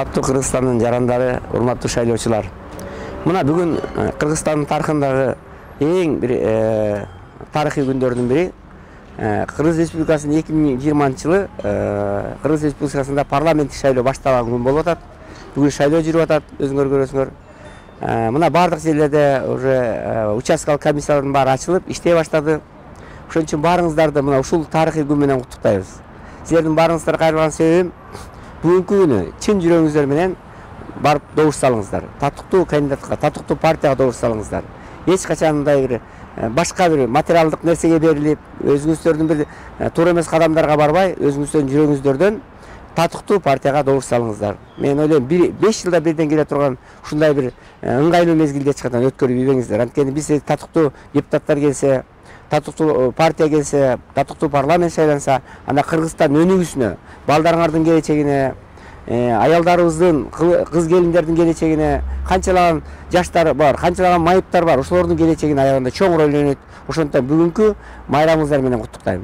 Урматтуу Кыргызстандын жарандары, урматтуу шайлоочулар. Мына бүгүн Кыргызстандын тарыхындагы эң бир тарыхый күндөрдүн бири. Кыргыз Республикасынын 2020-жылы Кыргыз Республикасында парламенттик шайлоо башталган күн болуп атат. Бүгүн шайлоо жүрүп атат, өзүңөр көрөсүңөр. Мына бардык жерлерде уже участкалык комиссиялардын баары ачылып, иштей баштады. Ошон үчүн баарыңыздарды мына ушул тарыхый күн менен куттуктайбыз. Силердин баарыңыздар кайрылган себебим бүгүнкү күнү чын жүрөгүңүздөр менен барып добуш салыңыздар. Татыктуу кандидатка, татыктуу партияга добуш салыңыздар. Эч качан мындай бир башка бир материалдык нерсеге берилип, өзүңүздөрдүн бир туура эмес кадамдарга барбай, өзүңүздөрдүн жүрөгүңүздөрдөн татыктуу партияга добуш салыңыздар. Мен ойлойм 5 жылда бирден келе турган ушундай бир ыңгайлуу мезгилди эч качан өткөрүп ийбеңиздер. Анткени биз татыктуу депутаттар келсе, татыктуу партия келсе, татыктуу парламент шайланса, анда Кыргызстан өнүгүүсүнө, балдарыңардын келечегине, аялдарыбыздын, кыз келиндердин келечегине, канчалаган жаштар бар, канчалаган майыптар бар, ошолордун келечегине аягында чоңур ойлонот. Ошондуктан бүгүнкү майрамыңыздар менен куттуктайм.